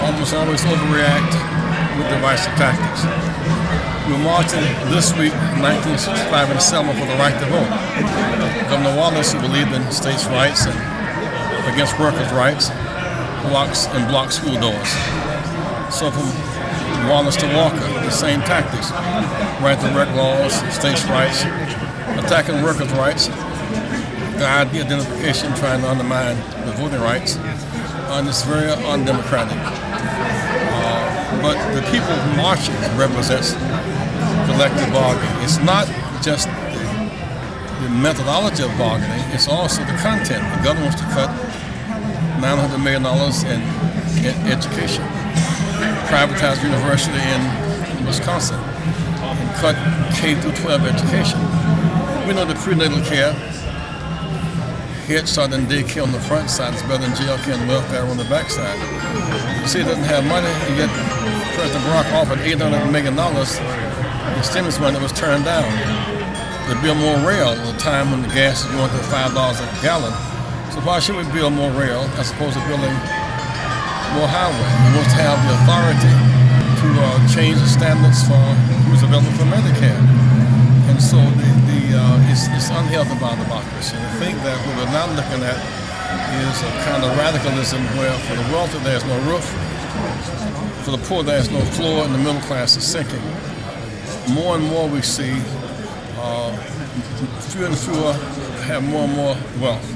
almost always overreact with divisive tactics. We're marching this week, 1965, in Selma for the right to vote. Governor Wallace, who believed in states' rights and against workers' rights, blocks school doors. So from Wallace to Walker, the same tactics. Right to work laws, states' rights, attacking workers' rights, the ID identification, trying to undermine the voting rights, and it's very undemocratic. But the people marching represents collective bargaining. It's not just the methodology of bargaining, it's also the content. The government wants to cut $900 million in education, privatize university in Wisconsin, and cut K through 12 education. We know that prenatal care, Head Start and daycare on the front side is better than jail care and welfare on the back side. You see, it doesn't have money, and yet President Barack offered $800 million in stimulus money that was turned down. To build more rail at a time when the gas is going to $5 a gallon. So why should we build more rail as opposed to building more highway? We must have the authority to change the standards for who's available for Medicare. And so it's unhealthy by democracy. And I think that what we're now looking at is a kind of radicalism where for the wealthy there's no roof, for the poor there's no floor, and the middle class is sinking. More and more we see fewer and fewer have more and more wealth,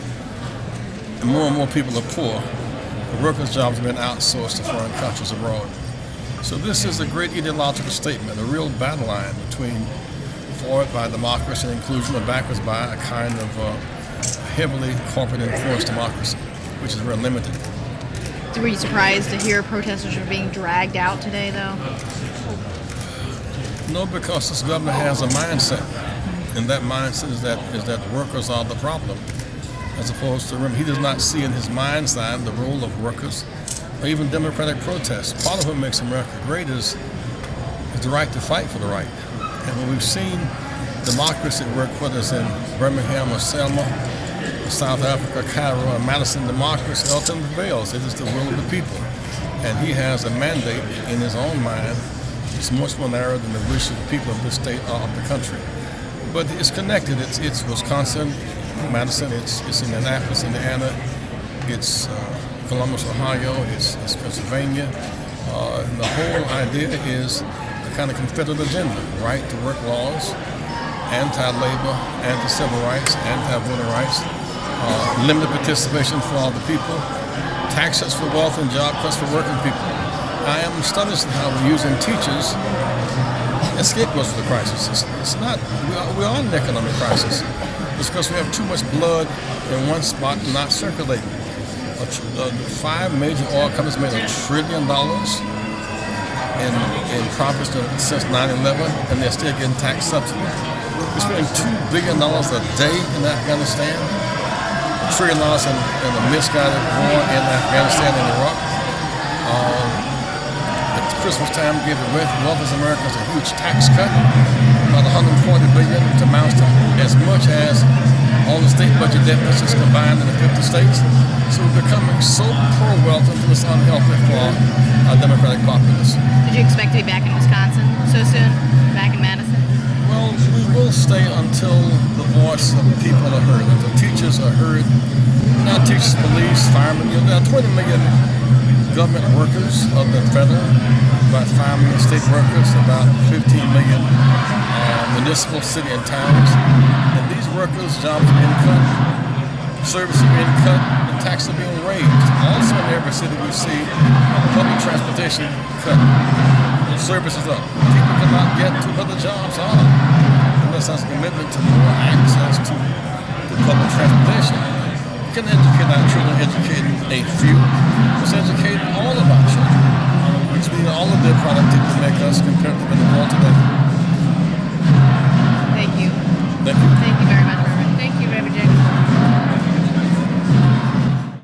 and more people are poor. The workers' jobs have been outsourced to foreign countries abroad. So this is a great ideological statement, a real battle line between forward by democracy and inclusion, and backwards by a kind of heavily corporate influenced democracy, which is very limited. Were you surprised to hear protesters were being dragged out today, though? No, because this governor has a mindset, and that mindset is that workers are the problem, as opposed to he does not see in his mind's eye the role of workers or even democratic protests. Part of what makes America great is the right to fight for the right. And when we've seen democracy at work, whether it's in Birmingham or Selma, or South Africa, Cairo, or Madison, democracy ultimately prevails. It is the will of the people. And he has a mandate in his own mind. It's much more narrow than the wish of the people of this state or of the country. But it's connected. It's Wisconsin, Madison, it's Indianapolis, Indiana, it's Columbus, Ohio, it's Pennsylvania. And the whole idea is a kind of Confederate agenda, right to work laws, anti-labor, anti-civil rights, anti-voting rights, limited participation for all the people, taxes for wealth and job cuts for working people. I am astonished at how we're using teachers as scapegoats for the crisis. It's not, we are in an economic crisis. It's because we have too much blood in one spot not circulating. The 5 major oil companies made $1 trillion in profits since 9/11, and they're still getting tax subsidies. We're spending $2 billion a day in Afghanistan, $1 trillion in a misguided war in Afghanistan and Iraq. At Christmas time, we gave the wealthiest Americans a huge tax cut, about $140 billion, which amounts to as much as all the state budget deficits combined in the 50 states. So we're becoming so pro-wealth until it's unhealthy for our Democratic populace. Did you expect to be back in Wisconsin so soon? Back in Madison? Well, we will stay until the voice of the people are heard, until teachers are heard. Now teachers, police, firemen, there are 20 million government workers other than federal, about 5 million state workers, about 15 million municipal, city, and towns. And these workers' jobs are being cut, services are being cut, and taxes are being raised. Also in every city we see public transportation cut, and services up. People cannot get to where the jobs are unless there's a commitment to more access to public transportation. You can educate our children, educating a few. Let's educate all of our children, which means all of their productivity to make us competitive in the world today. Thank you. Thank you.